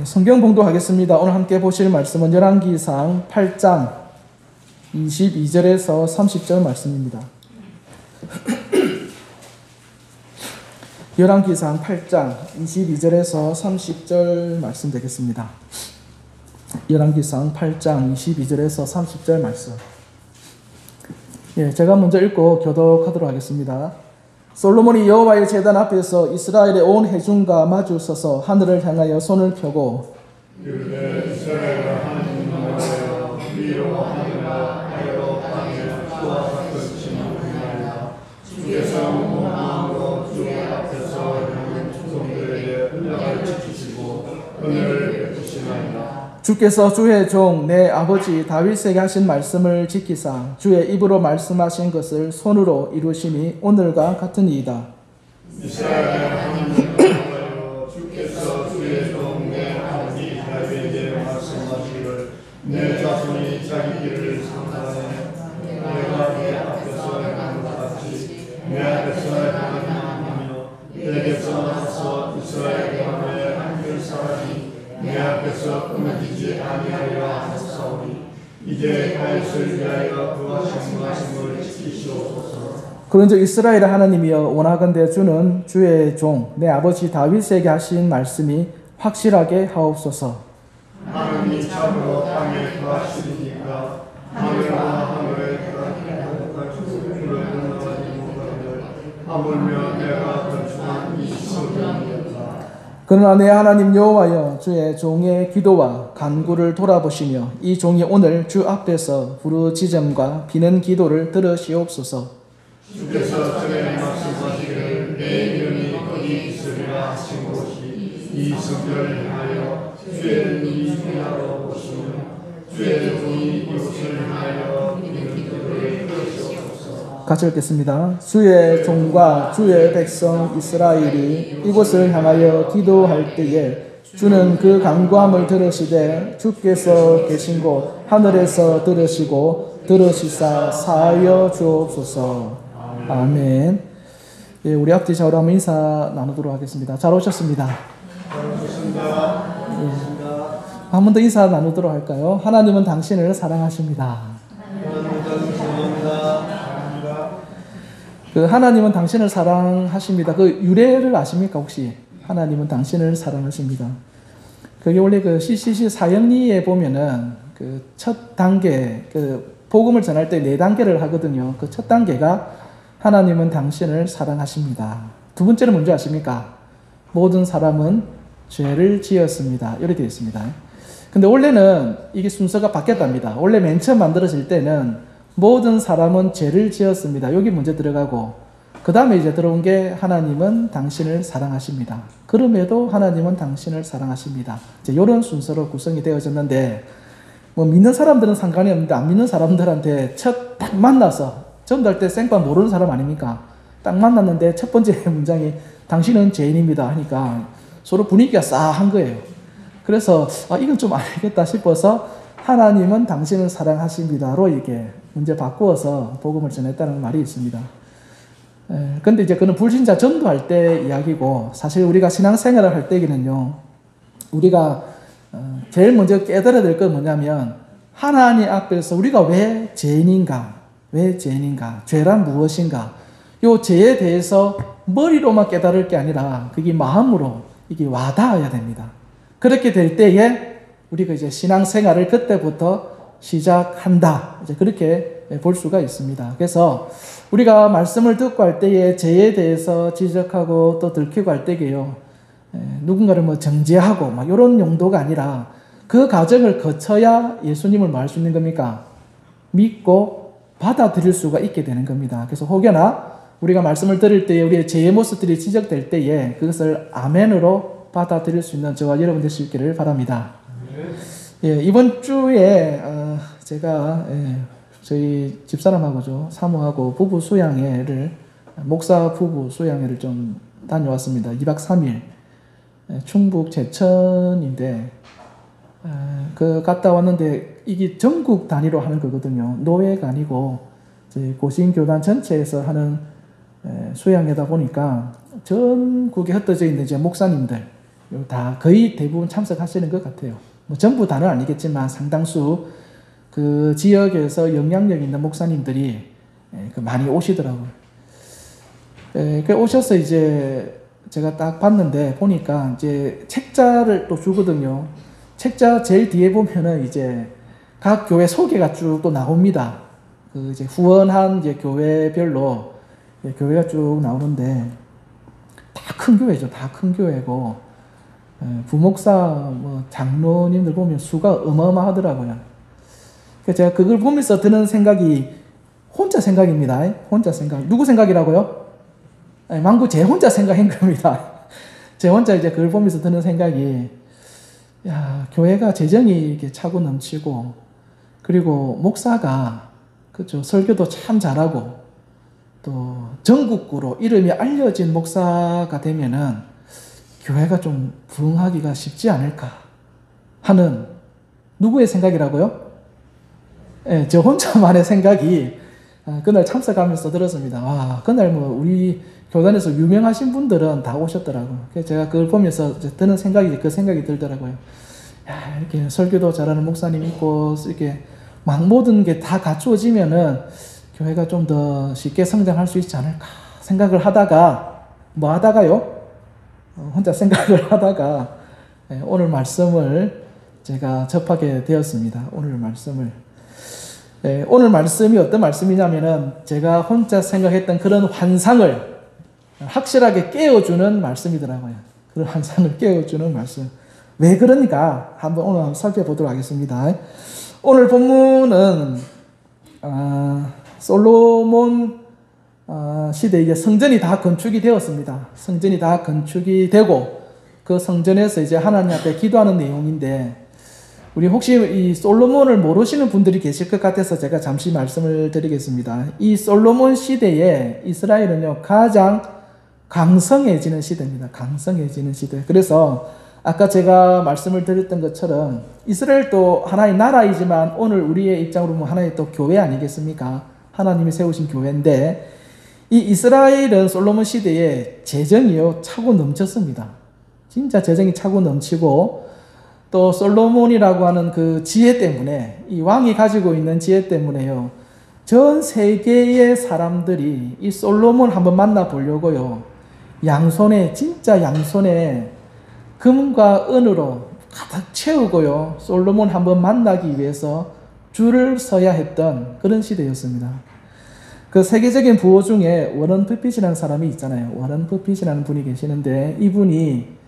성경 봉독하겠습니다. 오늘 함께 보실 말씀은 열왕기상 8장 22절에서 30절 말씀입니다. 열왕기상 8장 22절에서 30절 말씀 되겠습니다. 열왕기상 8장 22절에서 30절 말씀. 제가 먼저 읽고 교독하도록 하겠습니다. 솔로몬이 여호와의 제단 앞에서 이스라엘의 온 회중과 마주 서서 하늘을 향하여 손을 펴고 이스라엘과 하나님을 위하여 위로하느라 하여 땅에 수와 같으시는 그날이라. 주께서 마음으로 주의 앞에서 향한 충성들에게 은혜를 지키시고 은혜를 베푸시나이다. 주께서 주의 종 내 아버지 다윗에게 하신 말씀을 지키사 주의 입으로 말씀하신 것을 손으로 이루시니 오늘과 같으니이다. 이스라엘의 하나님을 위하여 주께서 주의 종 내 아버지 다윗에게 말씀하시기를 내 자손이 자기 길을 상하네 내가 내 앞에서 행한 것 같이 내 앞에서 행하며 내게서 나서 이스라엘 가문의 한결 사람이 내 앞에서 끊어지지 아니하려 하셨사오니 이제 다윗을 위하여 그와 말씀을 지키시옵소서. 그런즉 이스라엘의 하나님이여 원하건대 주는 주의 종 내 아버지 다윗에게 하신 말씀이 확실하게 하옵소서. 하나님이 참으로 땅에 거하시니까 하늘과 하늘에 주를 건너가지 못하거늘 하물며 내가 건축한 이 성전이었다. 그러나 내 하나님 여호와여 주의 종의 기도와 간구를 돌아보시며 이 종이 오늘 주 앞에서 부르짖음과 비는 기도를 들으시옵소서. 주께서 전에 말씀하시기를 내 이름이 거기 있으리라 하신 곳이 이 성전을 향하여 주의 눈이 향하여 보시며 주의 종이 이곳을 향하여 비는 기도를 들으시옵소서. 같이 읽겠습니다. 주의 종과 주의 백성 이스라엘이 이곳을 향하여 기도할 때에 주는 그 간구함을 들으시되 주께서 계신 곳 하늘에서 들으시고 들으시사 사하여 주옵소서. 아멘. 우리 앞뒤 좌우로 한번 인사 나누도록 하겠습니다. 잘 오셨습니다. 한 번 더 인사 나누도록 할까요? 하나님은 당신을 사랑하십니다. 하나님은 당신을 사랑하십니다. 그 유래를 아십니까 혹시? 하나님은 당신을 사랑하십니다. 그게 원래 그 CCC 사형리에 보면은 그 첫 단계, 그 복음을 전할 때 4단계를 하거든요. 그 첫 단계가 하나님은 당신을 사랑하십니다. 두 번째는 뭔지 아십니까? 모든 사람은 죄를 지었습니다. 이렇게 되어 있습니다. 근데 원래는 이게 순서가 바뀌었답니다. 원래 맨 처음 만들어질 때는 모든 사람은 죄를 지었습니다. 여기 먼저 들어가고 그 다음에 이제 들어온 게 하나님은 당신을 사랑하십니다. 그럼에도 하나님은 당신을 사랑하십니다. 이제 이런 순서로 구성이 되어졌는데 뭐 믿는 사람들은 상관이 없는데 안 믿는 사람들한테 첫 딱 만나서 전도할 때 생판 모르는 사람 아닙니까? 딱 만났는데 첫 번째 문장이 당신은 죄인입니다 하니까 서로 분위기가 싸한 거예요. 그래서 이건 좀 아니겠다 싶어서 하나님은 당신을 사랑하십니다로 이렇게 문제 바꾸어서 복음을 전했다는 말이 있습니다. 근데 이제 그는 불신자 전도할 때 이야기고 사실 우리가 신앙생활을 할 때에는요 우리가 제일 먼저 깨달아야 될 건 뭐냐면 하나님 앞에서 우리가 왜 죄인인가 죄란 무엇인가 이 죄에 대해서 머리로만 깨달을 게 아니라 그게 마음으로 이게 와닿아야 됩니다. 그렇게 될 때에 우리가 이제 신앙생활을 그때부터 시작한다. 이제 그렇게 볼 수가 있습니다. 그래서 우리가 말씀을 듣고 할 때에 죄에 대해서 지적하고 또 들키고 할 때에요. 누군가를 뭐 정죄하고 막 이런 용도가 아니라 그 과정을 거쳐야 예수님을 뭐 할 수 있는 겁니까? 믿고 받아들일 수가 있게 되는 겁니다. 그래서 혹여나 우리가 말씀을 들을 때에 우리의 죄의 모습들이 지적될 때에 그것을 아멘으로 받아들일 수 있는 저와 여러분 되시기를 바랍니다. 이번 주에 제가 저희 집사람하고 사모하고 부부 수양회를 목사 부부 수양회를 좀 다녀왔습니다. 2박 3일 충북 제천인데 그 갔다 왔는데 이게 전국 단위로 하는 거거든요. 노회가 아니고 고신교단 전체에서 하는 수양회다 보니까 전국에 흩어져 있는 이제 목사님들 다 거의 대부분 참석하시는 것 같아요. 뭐 전부 다는 아니겠지만 상당수 그 지역에서 영향력 있는 목사님들이 많이 오시더라고요. 그 오셔서 이제 제가 딱 봤는데 보니까 이제 책자를 또 주거든요. 책자 제일 뒤에 보면은 이제 각 교회 소개가 쭉 또 나옵니다. 그 이제 후원한 이제 교회별로 교회가 쭉 나오는데 다 큰 교회죠. 다 큰 교회고 부목사 뭐 장로님들 보면 수가 어마어마하더라고요. 그래서 제가 그걸 보면서 드는 생각이 혼자 생각입니다. 혼자 생각. 누구 생각이라고요? 망구 제 혼자 생각인 겁니다. 제 혼자 이제 그걸 보면서 드는 생각이, 야, 교회가 재정이 이렇게 차고 넘치고, 그리고 목사가, 그죠, 설교도 참 잘하고, 또 전국구로 이름이 알려진 목사가 되면은 교회가 좀 부흥하기가 쉽지 않을까 하는 누구의 생각이라고요? 예, 저 혼자만의 생각이 그날 참석하면서 들었습니다. 와, 그날 뭐 우리 교단에서 유명하신 분들은 다 오셨더라고요. 그래서 제가 그걸 보면서 드는 생각이, 그 생각이 들더라고요. 야, 이렇게 설교도 잘하는 목사님 있고, 이렇게 막 모든 게 다 갖추어지면은 교회가 좀 더 쉽게 성장할 수 있지 않을까 생각을 하다가, 뭐 하다가요? 혼자 생각을 하다가 오늘 말씀을 제가 접하게 되었습니다. 오늘 말씀을. 오늘 말씀이 어떤 말씀이냐면은 제가 혼자 생각했던 그런 환상을 확실하게 깨워주는 말씀이더라고요. 그런 환상을 깨워주는 말씀. 왜 그러니까 오늘 한번 살펴보도록 하겠습니다. 오늘 본문은 솔로몬 시대에 이제 성전이 다 건축이 되었습니다. 성전이 다 건축이 되고 그 성전에서 이제 하나님 앞에 기도하는 내용인데, 우리 혹시 이 솔로몬을 모르시는 분들이 계실 것 같아서 제가 잠시 말씀을 드리겠습니다. 이 솔로몬 시대에 이스라엘은요, 가장 강성해지는 시대입니다. 강성해지는 시대. 그래서 아까 제가 말씀을 드렸던 것처럼 이스라엘도 하나의 나라이지만 오늘 우리의 입장으로 보면 하나의 또 교회 아니겠습니까? 하나님이 세우신 교회인데, 이 이스라엘은 솔로몬 시대에 재정이요, 차고 넘쳤습니다. 진짜 재정이 차고 넘치고, 또 솔로몬이라고 하는 그 지혜 때문에, 이 왕이 가지고 있는 지혜 때문에요, 전 세계의 사람들이 이 솔로몬 한번 만나보려고요, 양손에, 진짜 양손에 금과 은으로 가득 채우고요, 솔로몬 한번 만나기 위해서 줄을 서야 했던 그런 시대였습니다. 그 세계적인 부호 중에 워런 버핏이라는 사람이 있잖아요. 워런 버핏이라는 분이 계시는데, 이분이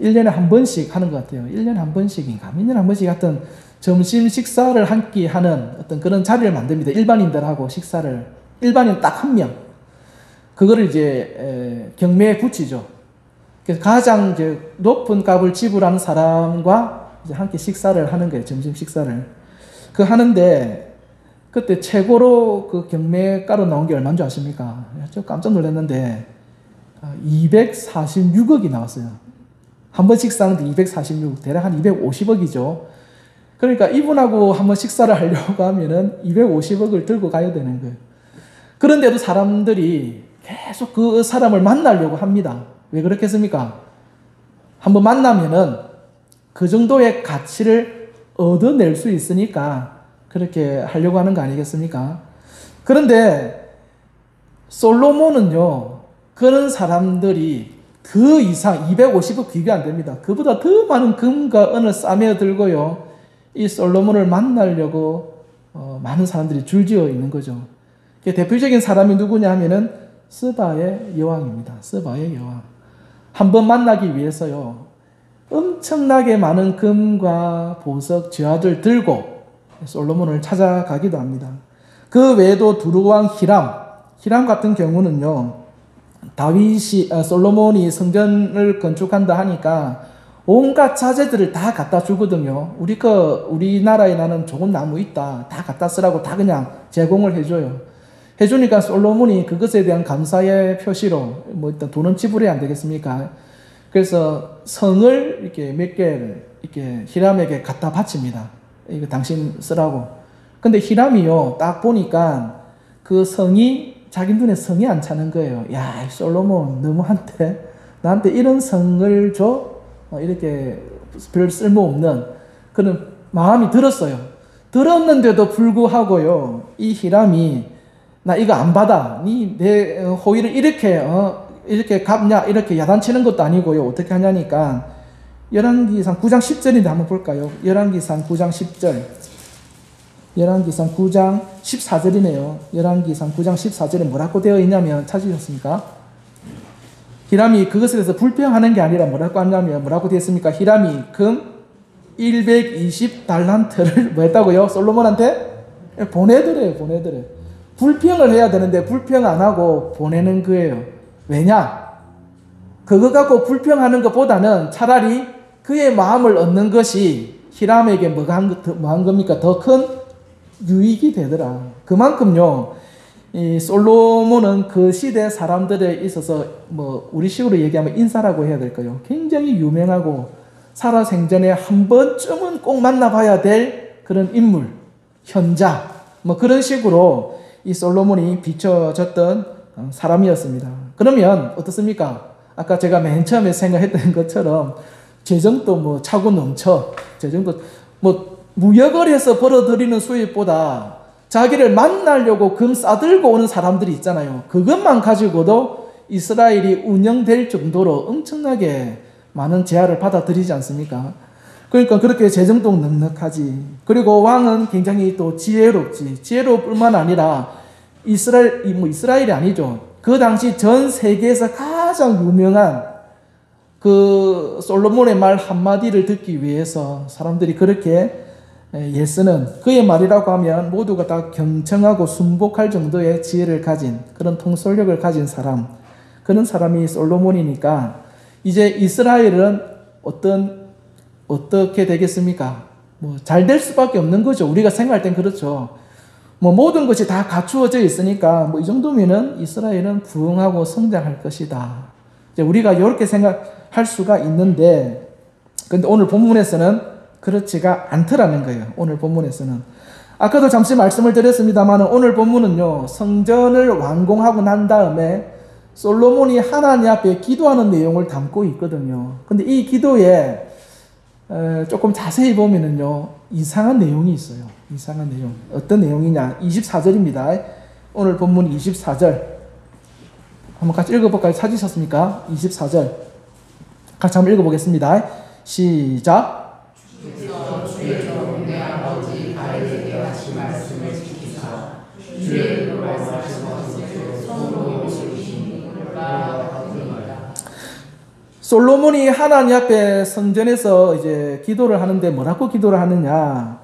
1년에 한 번씩 하는 것 같아요. 1년에 한 번씩인가? 1년에 한 번씩 하여튼 점심 식사를 한 끼 하는 어떤 그런 자리를 만듭니다. 일반인들하고 식사를. 일반인 딱 한 명. 그거를 이제 경매에 붙이죠. 그래서 가장 이제 높은 값을 지불하는 사람과 이제 함께 식사를 하는 거예요. 점심 식사를. 그 하는데 그때 최고로 그 경매가로 나온 게 얼마인 줄 아십니까? 저 깜짝 놀랐는데 246억이 나왔어요. 한 번 식사하는데 246억, 대략 한 250억이죠. 그러니까 이분하고 한번 식사를 하려고 하면은 250억을 들고 가야 되는 거예요. 그런데도 사람들이 계속 그 사람을 만나려고 합니다. 왜 그렇겠습니까? 한번 만나면은 그 정도의 가치를 얻어낼 수 있으니까 그렇게 하려고 하는 거 아니겠습니까? 그런데 솔로몬은요, 그런 사람들이 그 이상 250억 비교 안 됩니다. 그보다 더 많은 금과 은을 싸매어 들고요, 이 솔로몬을 만나려고 많은 사람들이 줄지어 있는 거죠. 대표적인 사람이 누구냐 하면은 스바의 여왕입니다. 스바의 여왕. 한번 만나기 위해서요, 엄청나게 많은 금과 보석, 쥐화들 들고 솔로몬을 찾아가기도 합니다. 그 외에도 두루왕 히람 같은 경우는요, 솔로몬이 성전을 건축한다 하니까 온갖 자재들을 다 갖다 주거든요. 우리나라에 나는 좋은 나무 있다, 다 갖다 쓰라고 다 그냥 제공을 해줘요. 해주니까 솔로몬이 그것에 대한 감사의 표시로 뭐 일단 돈은 지불해야 안 되겠습니까? 그래서 성을 이렇게 몇 개를 이렇게 히람에게 갖다 바칩니다. 이거 당신 쓰라고. 근데 히람이요, 딱 보니까 그 성이 자기 눈에 성이 안 차는 거예요. 야, 솔로몬 너무한데 나한테 이런 성을 줘? 이렇게 별 쓸모없는 그런 마음이 들었어요. 들었는데도 불구하고요, 이 히람이 나 이거 안 받아. 니 내 호의를 이렇게 갚냐? 이렇게 야단치는 것도 아니고요. 어떻게 하냐니까 열왕기상 9장 10절인데 한번 볼까요? 열왕기상 9장 10절. 열왕기상 9장 14절이네요. 열왕기상 9장 14절에 뭐라고 되어 있냐면 찾으셨습니까? 히람이 그것에 대해서 불평하는 게 아니라 뭐라고 하냐면 뭐라고 되어 있습니까? 히람이 금 120달란트를 뭐 했다고요? 솔로몬한테 보내드려요. 불평을 해야 되는데 불평 안 하고 보내는 거예요. 왜냐? 그거 갖고 불평하는 것보다는 차라리 그의 마음을 얻는 것이 히람에게 뭐 한 겁니까? 더 큰 유익이 되더라. 그만큼요, 이 솔로몬은 그 시대 사람들에 있어서 뭐 우리식으로 얘기하면 인사라고 해야 될까요? 굉장히 유명하고 살아생전에 한 번쯤은 꼭 만나봐야 될 그런 인물, 현자, 뭐 그런 식으로 이 솔로몬이 비춰졌던 사람이었습니다. 그러면 어떻습니까? 아까 제가 맨 처음에 생각했던 것처럼 재정도 뭐 차고 넘쳐, 재정도 뭐 무역을 해서 벌어들이는 수입보다 자기를 만나려고 금 싸들고 오는 사람들이 있잖아요. 그것만 가지고도 이스라엘이 운영될 정도로 엄청나게 많은 제한을 받아들이지 않습니까? 그러니까 그렇게 재정도 넉넉하지. 그리고 왕은 굉장히 또 지혜롭지. 지혜로울 뿐만 아니라 이스라엘이 아니죠. 그 당시 전 세계에서 가장 유명한 그 솔로몬의 말 한마디를 듣기 위해서 사람들이 그렇게 예쓰는 그의 말이라고 하면 모두가 다 경청하고 순복할 정도의 지혜를 가진 그런 통솔력을 가진 사람, 그런 사람이 솔로몬이니까 이제 이스라엘은 어떻게 되겠습니까? 뭐 잘 될 수밖에 없는 거죠. 우리가 생각할 땐 그렇죠. 뭐 모든 것이 다 갖추어져 있으니까 뭐 이 정도면은 이스라엘은 부흥하고 성장할 것이다. 이제 우리가 이렇게 생각할 수가 있는데, 근데 오늘 본문에서는 그렇지가 않더라는 거예요. 오늘 본문에서는. 아까도 잠시 말씀을 드렸습니다만 오늘 본문은요, 성전을 완공하고 난 다음에 솔로몬이 하나님 앞에 기도하는 내용을 담고 있거든요. 근데 이 기도에 조금 자세히 보면은요, 이상한 내용이 있어요. 이상한 내용. 어떤 내용이냐? 24절입니다. 오늘 본문 24절. 한번 같이 읽어볼까요? 찾으셨습니까? 24절. 같이 한번 읽어보겠습니다. 시작. 주의 종 내 아버지 다윗에게 하신 말씀을 지키사 주의 말씀하신 손으로 이루신 것과 같으니라. 솔로몬이 하나님 앞에 성전에서 이제 기도를 하는데 뭐라고 기도를 하느냐?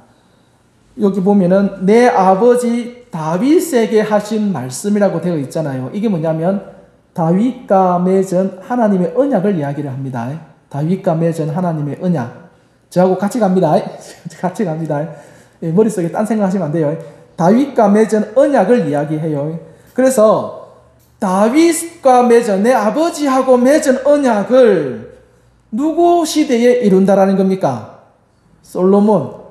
여기 보면은 내 아버지 다윗에게 하신 말씀이라고 되어 있잖아요. 이게 뭐냐면 다윗과 맺은 하나님의 언약을 이야기를 합니다. 다윗과 맺은 하나님의 언약. 저하고 같이 갑니다. 같이 갑니다. 머릿속에 딴 생각하시면 안 돼요. 다윗과 맺은 언약을 이야기해요. 그래서 다윗과 맺은, 내 아버지하고 맺은 언약을 누구 시대에 이룬다라는 겁니까? 솔로몬.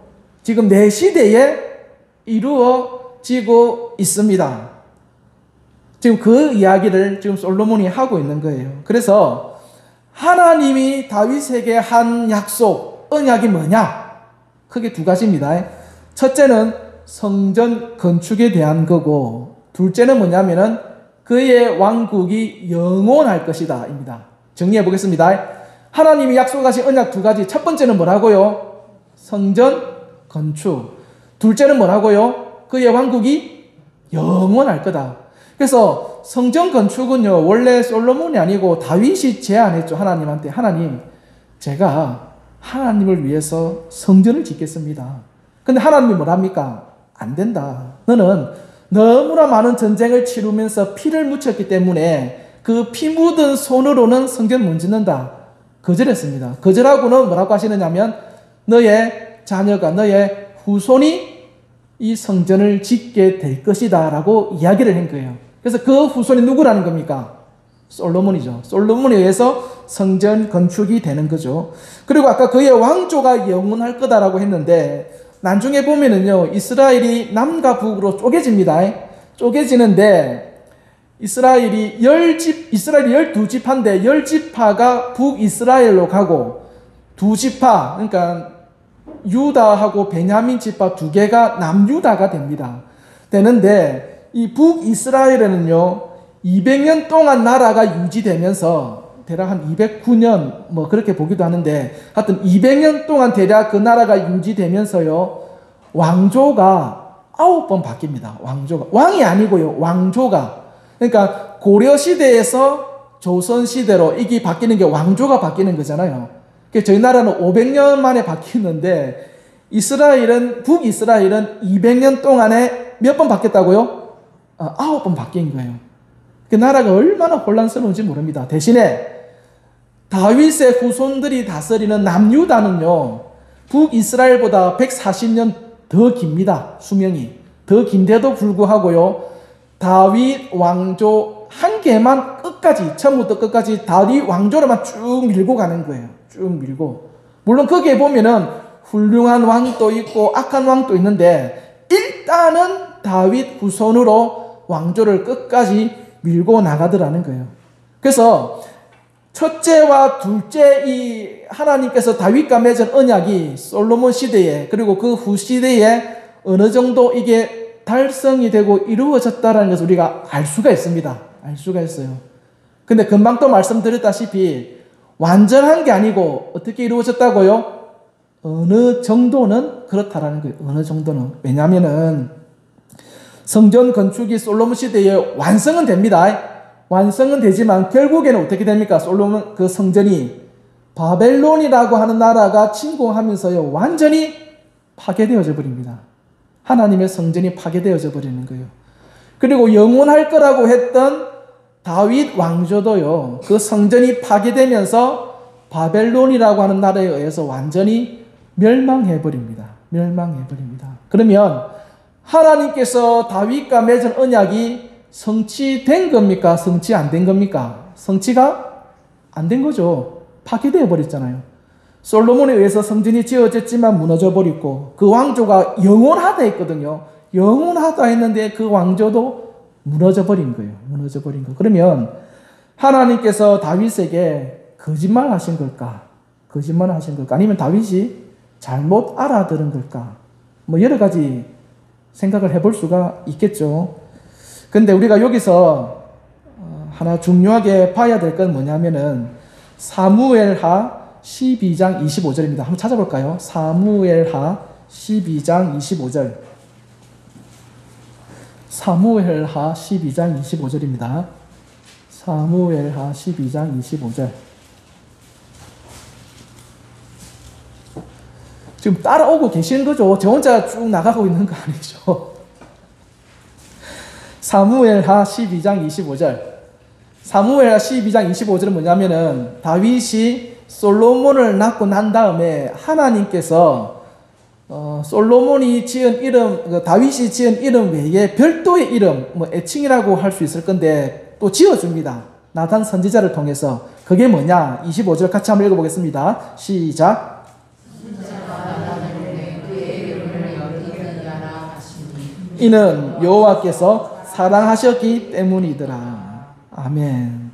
지금 내 시대에 이루어지고 있습니다. 지금 그 이야기를 지금 솔로몬이 하고 있는 거예요. 그래서 하나님이 다윗에게 한 약속, 언약이 뭐냐? 크게 두 가지입니다. 첫째는 성전 건축에 대한 거고, 둘째는 뭐냐면은 그의 왕국이 영원할 것이다 입니다. 정리해 보겠습니다. 하나님이 약속하신 언약 두 가지. 첫 번째는 뭐라고요? 성전 건축. 둘째는 뭐라고요? 그의 왕국이 영원할 거다. 그래서 성전 건축은요, 원래 솔로몬이 아니고 다윗이 제안했죠. 하나님한테. 하나님, 제가 하나님을 위해서 성전을 짓겠습니다. 근데 하나님이 뭐랍니까? 안 된다. 너는 너무나 많은 전쟁을 치르면서 피를 묻혔기 때문에 그 피 묻은 손으로는 성전 못 짓는다. 거절했습니다. 거절하고는 뭐라고 하시느냐면 너의 자녀가, 너의 후손이 이 성전을 짓게 될 것이다 라고 이야기를 한 거예요. 그래서 그 후손이 누구라는 겁니까? 솔로몬이죠. 솔로몬에 의해서 성전 건축이 되는 거죠. 그리고 아까 그의 왕조가 영원할 거다라고 했는데, 나중에 보면은요, 이스라엘이 남과 북으로 쪼개집니다. 쪼개지는데, 이스라엘이 12지파인데 10지파가 북이스라엘로 가고, 두 지파, 그러니까 유다하고 베냐민 지파 두 개가 남유다가 됩니다. 되는데 이 북이스라엘에는요 200년 동안 나라가 유지되면서 대략 한 209년 뭐 그렇게 보기도 하는데 하여튼 200년 동안 대략 그 나라가 유지되면서요 왕조가 9번 바뀝니다. 왕조가 왕이 아니고요 왕조가. 그러니까 고려 시대에서 조선 시대로 이게 바뀌는 게 왕조가 바뀌는 거잖아요. 그러니까 저희 나라는 500년 만에 바뀌는데 이스라엘은 북이스라엘은 200년 동안에 몇 번 바뀌었다고요? 9번 바뀐 거예요. 그 나라가 얼마나 혼란스러운지 모릅니다. 대신에 다윗의 후손들이 다스리는 남유다는요 북이스라엘보다 140년 더 깁니다. 수명이 더 긴데도 불구하고요 다윗 왕조 한 개만 끝까지 처음부터 끝까지 다윗 왕조로만 쭉 밀고 가는 거예요. 쭉 밀고. 물론 거기에 보면은 훌륭한 왕도 있고 악한 왕도 있는데 일단은 다윗 후손으로 왕조를 끝까지 밀고 나가더라는 거예요. 그래서 첫째와 둘째 이 하나님께서 다윗과 맺은 언약이 솔로몬 시대에 그리고 그 후 시대에 어느 정도 이게 달성이 되고 이루어졌다는 것을 우리가 알 수가 있습니다. 알 수가 있어요. 근데 금방 또 말씀드렸다시피 완전한 게 아니고 어떻게 이루어졌다고요? 어느 정도는 그렇다라는 거예요. 어느 정도는. 왜냐하면은 성전 건축이 솔로몬 시대에 완성은 됩니다. 완성은 되지만 결국에는 어떻게 됩니까? 솔로몬 그 성전이 바벨론이라고 하는 나라가 침공하면서요 완전히 파괴되어져 버립니다. 하나님의 성전이 파괴되어져 버리는 거예요. 그리고 영원할 거라고 했던 다윗 왕조도요 그 성전이 파괴되면서 바벨론이라고 하는 나라에 의해서 완전히 멸망해 버립니다. 멸망해 버립니다. 그러면 하나님께서 다윗과 맺은 언약이 성취된 겁니까? 성취 안 된 겁니까? 성취가 안 된 거죠. 파괴되어 버렸잖아요. 솔로몬에 의해서 성전이 지어졌지만 무너져 버리고 그 왕조가 영원하다 했거든요. 영원하다 했는데 그 왕조도 무너져 버린 거예요. 무너져 버린 거. 그러면 하나님께서 다윗에게 거짓말 하신 걸까? 거짓말 하신 걸까? 아니면 다윗이 잘못 알아들은 걸까? 뭐 여러 가지 생각을 해볼 수가 있겠죠. 근데 우리가 여기서 하나 중요하게 봐야 될 건 뭐냐면은 사무엘하 12장 25절입니다. 한번 찾아볼까요? 사무엘하 12장 25절. 사무엘하 12장 25절입니다. 사무엘하 12장 25절. 지금 따라오고 계시는 거죠. 저 혼자 쭉 나가고 있는 거 아니죠. 사무엘하 12장 25절. 사무엘하 12장 25절은 뭐냐면은 다윗이 솔로몬을 낳고 난 다음에 하나님께서 솔로몬이 지은 이름, 다윗이 지은 이름 외에 별도의 이름, 뭐 애칭이라고 할 수 있을 건데 또 지어줍니다. 나단 선지자를 통해서. 그게 뭐냐? 25절 같이 한번 읽어보겠습니다. 시작. 이는 여호와께서 사랑하셨기 때문이더라. 아멘.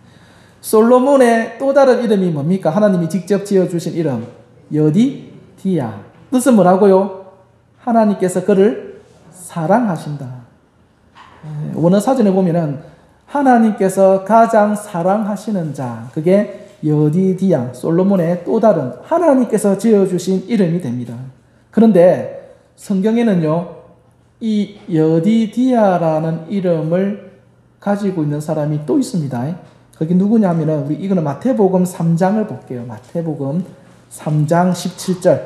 솔로몬의 또 다른 이름이 뭡니까? 하나님이 직접 지어주신 이름. 여디디야. 뜻은 뭐라고요? 하나님께서 그를 사랑하신다. 원어 사전에 보면은 하나님께서 가장 사랑하시는 자. 그게 여디디야. 솔로몬의 또 다른 하나님께서 지어주신 이름이 됩니다. 그런데 성경에는요, 이 여디디야라는 이름을 가지고 있는 사람이 또 있습니다. 그게 누구냐 하면은 우리 이거는 마태복음 3장을 볼게요. 마태복음 3장 17절.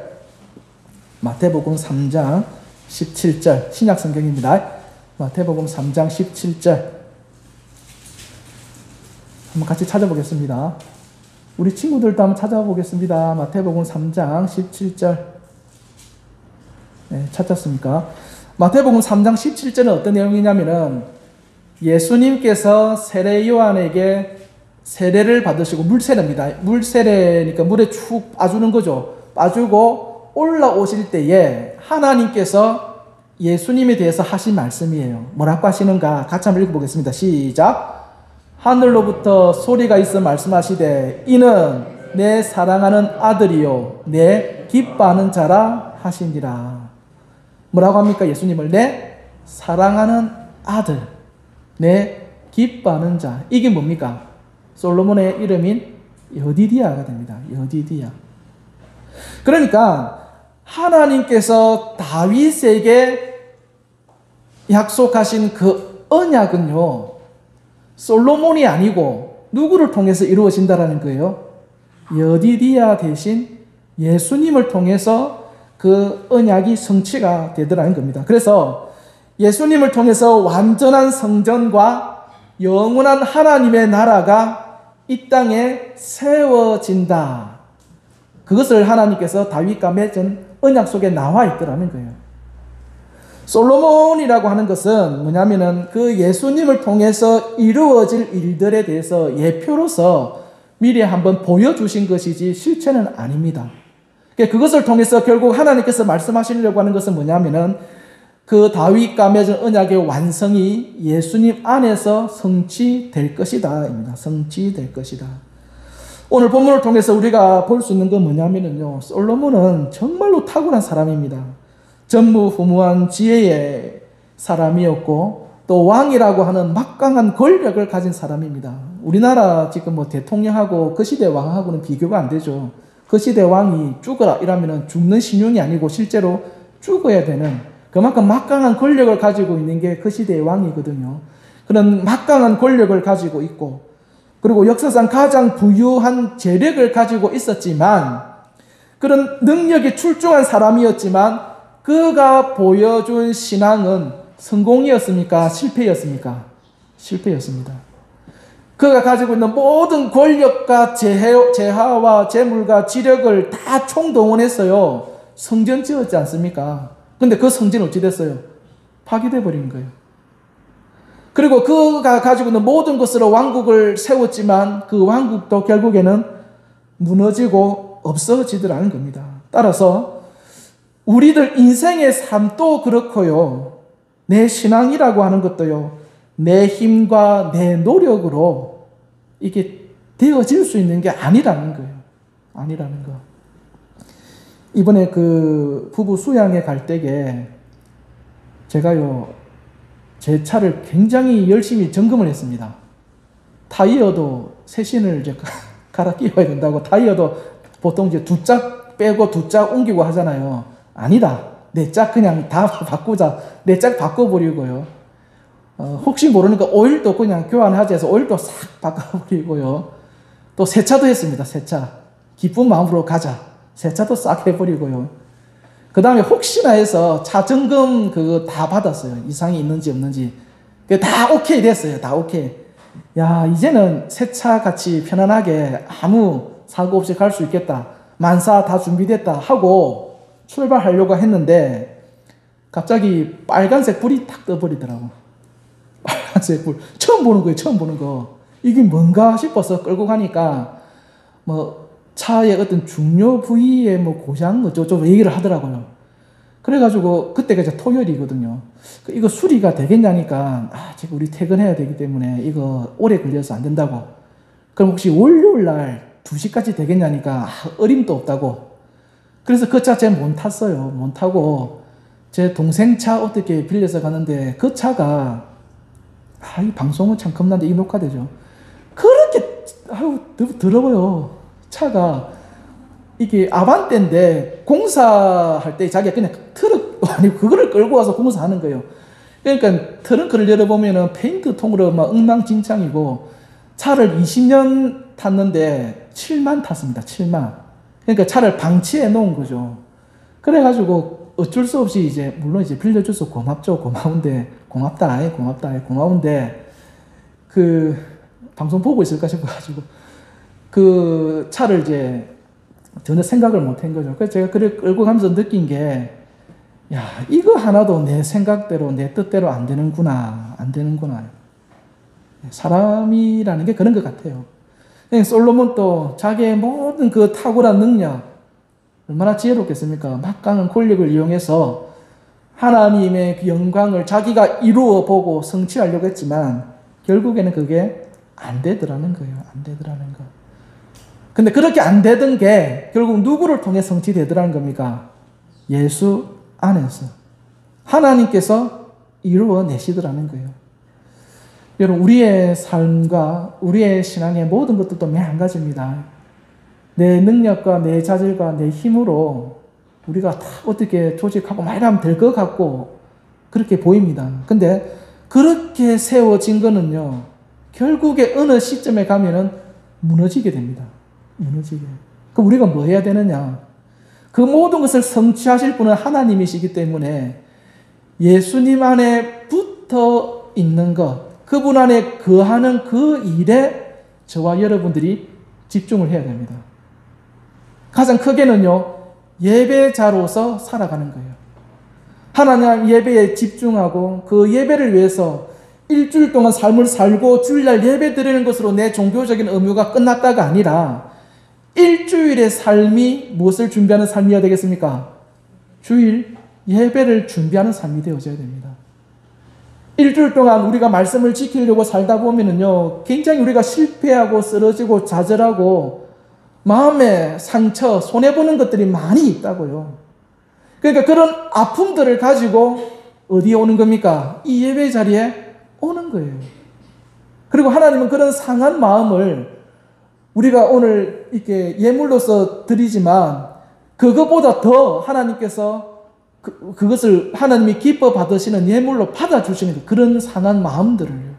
마태복음 3장 17절. 신약 성경입니다. 마태복음 3장 17절. 한번 같이 찾아보겠습니다. 우리 친구들도 한번 찾아보겠습니다. 마태복음 3장 17절. 네, 찾았습니까? 마태복음 3장 17절은 어떤 내용이냐면은 예수님께서 세례 요한에게 세례를 받으시고 물세례입니다. 물세례니까 물에 축 빠주는 거죠. 빠주고 올라오실 때에 하나님께서 예수님에 대해서 하신 말씀이에요. 뭐라고 하시는가? 같이 한번 읽어보겠습니다. 시작. 하늘로부터 소리가 있어 말씀하시되 이는 내 사랑하는 아들이요 내 기뻐하는 자라 하시니라. 뭐라고 합니까? 예수님을 내 사랑하는 아들, 내 기뻐하는 자. 이게 뭡니까? 솔로몬의 이름인 여디디아가 됩니다. 여디디아. 그러니까 하나님께서 다윗에게 약속하신 그 언약은요, 솔로몬이 아니고 누구를 통해서 이루어진다라는 거예요? 여디디아 대신 예수님을 통해서 그 언약이 성취가 되더라는 겁니다. 그래서 예수님을 통해서 완전한 성전과 영원한 하나님의 나라가 이 땅에 세워진다. 그것을 하나님께서 다윗과 맺은 언약 속에 나와 있더라는 거예요. 솔로몬이라고 하는 것은 뭐냐면은 그 예수님을 통해서 이루어질 일들에 대해서 예표로서 미리 한번 보여주신 것이지 실체는 아닙니다. 그것을 통해서 결국 하나님께서 말씀하시려고 하는 것은 뭐냐면은 그 다윗과 맺은 언약의 완성이 예수님 안에서 성취될 것이다. 입니다. 성취될 것이다. 오늘 본문을 통해서 우리가 볼 수 있는 건 뭐냐면요, 솔로몬은 정말로 탁월한 사람입니다. 전무후무한 지혜의 사람이었고 또 왕이라고 하는 막강한 권력을 가진 사람입니다. 우리나라 지금 뭐 대통령하고 그 시대 왕하고는 비교가 안 되죠. 그 시대 왕이 죽어라 이러면은 죽는 신용이 아니고 실제로 죽어야 되는 그만큼 막강한 권력을 가지고 있는 게 그 시대의 왕이거든요. 그런 막강한 권력을 가지고 있고 그리고 역사상 가장 부유한 재력을 가지고 있었지만 그런 능력이 출중한 사람이었지만 그가 보여준 신앙은 성공이었습니까? 실패였습니까? 실패였습니다. 그가 가지고 있는 모든 권력과 재화와 재물과 지력을 다 총동원했어요. 성전 지었지 않습니까? 근데 그 성전 어찌 됐어요? 파괴돼 버린 거예요. 그리고 그가 가지고 있는 모든 것으로 왕국을 세웠지만 그 왕국도 결국에는 무너지고 없어지더라는 겁니다. 따라서 우리들 인생의 삶도 그렇고요. 내 신앙이라고 하는 것도요. 내 힘과 내 노력으로 이게 되어질 수 있는 게 아니라는 거예요. 아니라는 거. 이번에 그 부부 수양회 갈 때에 제가요, 제 차를 굉장히 열심히 점검을 했습니다. 타이어도 새신을 이제 갈아 끼워야 된다고 타이어도 보통 이제 두 짝 빼고 두 짝 옮기고 하잖아요. 아니다. 내 짝 그냥 다 바꾸자. 내 짝 바꿔버리고요. 혹시 모르니까 오일도 그냥 교환하자 해서 오일도 싹 바꿔버리고요. 또 세차도 했습니다. 세차. 기쁜 마음으로 가자. 세차도 싹 해버리고요. 그 다음에 혹시나 해서 차 점검 그거 다 받았어요. 이상이 있는지 없는지. 다 오케이 됐어요. 다 오케이. 야, 이제는 세차 같이 편안하게 아무 사고 없이 갈 수 있겠다. 만사 다 준비됐다 하고 출발하려고 했는데 갑자기 빨간색 불이 탁 떠버리더라고. 빨간색 불. 처음 보는 거예요. 처음 보는 거. 이게 뭔가 싶어서 끌고 가니까 뭐 차의 어떤 중요 부위에 뭐 고장 어쩌고 얘기를 하더라고요. 그래가지고 그때가 이제 토요일이거든요. 이거 수리가 되겠냐니까 지금 우리 퇴근해야 되기 때문에 이거 오래 걸려서 안 된다고. 그럼 혹시 월요일 날 2시까지 되겠냐니까 어림도 없다고. 그래서 그 차 제가 못 탔어요. 못 타고 제 동생 차 어떻게 빌려서 가는데 그 차가 이 방송은 참 겁난데 이 녹화되죠. 그렇게 더러워요. 차가 이게 아반떼인데 공사할 때 자기가 그냥 트럭 아니 그거를 끌고 와서 공사하는 거예요. 그러니까 트렁크를 열어보면은 페인트 통으로 막 엉망진창이고 차를 20년 탔는데 7만 탔습니다. 7만. 그러니까 차를 방치해 놓은 거죠. 그래가지고 어쩔 수 없이 이제 물론 이제 빌려줘서 고맙죠. 고마운데 그 방송 보고 있을까 싶어가지고 그 차를 이제 전혀 생각을 못 한 거죠. 그래서 제가 그걸 끌고 가면서 느낀 게, 야, 이거 하나도 내 생각대로, 내 뜻대로 안 되는구나. 사람이라는 게 그런 것 같아요. 솔로몬도 자기의 모든 그 탁월한 능력, 얼마나 지혜롭겠습니까? 막강한 권력을 이용해서 하나님의 그 영광을 자기가 이루어 보고 성취하려고 했지만, 결국에는 그게 안 되더라는 거예요. 안 되더라는 거. 근데 그렇게 안 되던 게 결국 누구를 통해 성취되더라는 겁니까? 예수 안에서. 하나님께서 이루어내시더라는 거예요. 여러분, 우리의 삶과 우리의 신앙의 모든 것들도 매일 한 가지입니다. 내 능력과 내 자질과 내 힘으로 우리가 다 어떻게 조직하고 막 이러면 될 것 같고 그렇게 보입니다. 근데 그렇게 세워진 거는요, 결국에 어느 시점에 가면은 무너지게 됩니다. 무너지게. 그럼 우리가 뭐 해야 되느냐? 그 모든 것을 성취하실 분은 하나님이시기 때문에 예수님 안에 붙어 있는 것, 그분 안에 거하는 그 일에 저와 여러분들이 집중을 해야 됩니다. 가장 크게는요, 예배자로서 살아가는 거예요. 하나님 예배에 집중하고 그 예배를 위해서 일주일 동안 삶을 살고 주일날 예배 드리는 것으로 내 종교적인 의무가 끝났다가 아니라 일주일의 삶이 무엇을 준비하는 삶이어야 되겠습니까? 주일 예배를 준비하는 삶이 되어져야 됩니다. 일주일 동안 우리가 말씀을 지키려고 살다 보면은요, 굉장히 우리가 실패하고 쓰러지고 좌절하고 마음에 상처, 손해보는 것들이 많이 있다고요. 그러니까 그런 아픔들을 가지고 어디에 오는 겁니까? 이 예배 자리에 오는 거예요. 그리고 하나님은 그런 상한 마음을 우리가 오늘 이렇게 예물로서 드리지만 그것보다 더 하나님께서 그것을 하나님이 기뻐 받으시는 예물로 받아주시는 거예요. 그런 상한 마음들을요.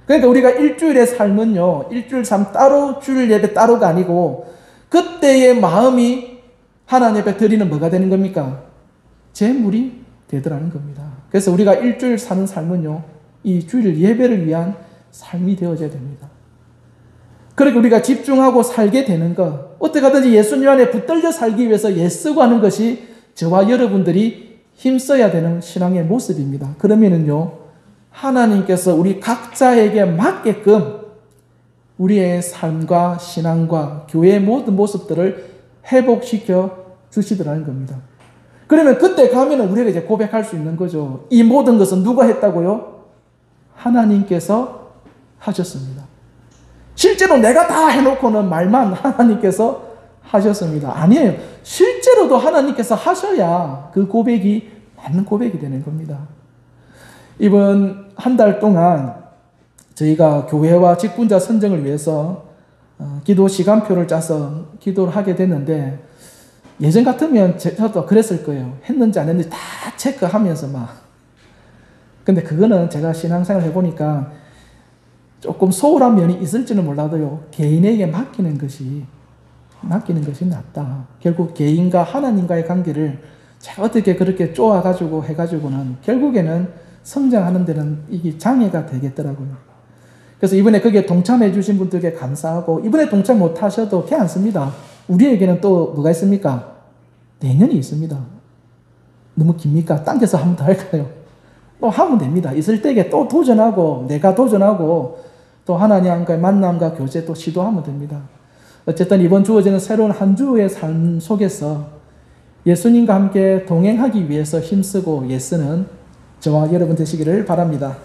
그러니까 우리가 일주일의 삶은요, 일주일 삶 따로, 주일 예배 따로가 아니고 그때의 마음이 하나님 앞에 드리는 뭐가 되는 겁니까? 제물이 되더라는 겁니다. 그래서 우리가 일주일 사는 삶은요, 이 주일 예배를 위한 삶이 되어져야 됩니다. 그렇게 우리가 집중하고 살게 되는 것, 어떻게 하든지 예수님 안에 붙들려 살기 위해서 애쓰고 하는 것이 저와 여러분들이 힘써야 되는 신앙의 모습입니다. 그러면은요, 하나님께서 우리 각자에게 맞게끔 우리의 삶과 신앙과 교회의 모든 모습들을 회복시켜 주시더라는 겁니다. 그러면 그때 가면은 우리가 이제 고백할 수 있는 거죠. 이 모든 것은 누가 했다고요? 하나님께서 하셨습니다. 실제로 내가 다 해놓고는 말만 하나님께서 하셨습니다. 아니에요. 실제로도 하나님께서 하셔야 그 고백이 맞는 고백이 되는 겁니다. 이번 한 달 동안 저희가 교회와 직분자 선정을 위해서 기도 시간표를 짜서 기도를 하게 됐는데, 예전 같으면 저도 그랬을 거예요. 했는지 안 했는지 다 체크하면서 막. 근데 그거는 제가 신앙생활 해보니까 조금 소홀한 면이 있을지는 몰라도요, 개인에게 맡기는 것이 낫다. 결국 개인과 하나님과의 관계를 제가 어떻게 그렇게 쪼아가지고 해가지고는 결국에는 성장하는 데는 이게 장애가 되겠더라고요. 그래서 이번에 거기에 동참해 주신 분들께 감사하고, 이번에 동참 못하셔도 괜찮습니다. 우리에게는 또 뭐가 있습니까? 내년이 있습니다. 너무 깁니까? 당겨서 한 번 더 할까요? 또 하면 됩니다. 있을 때에 또 도전하고, 내가 도전하고, 또 하나님과의 만남과 교제 또 시도하면 됩니다. 어쨌든 이번 주어지는 새로운 한 주의 삶 속에서 예수님과 함께 동행하기 위해서 힘쓰고 애쓰는 저와 여러분 되시기를 바랍니다.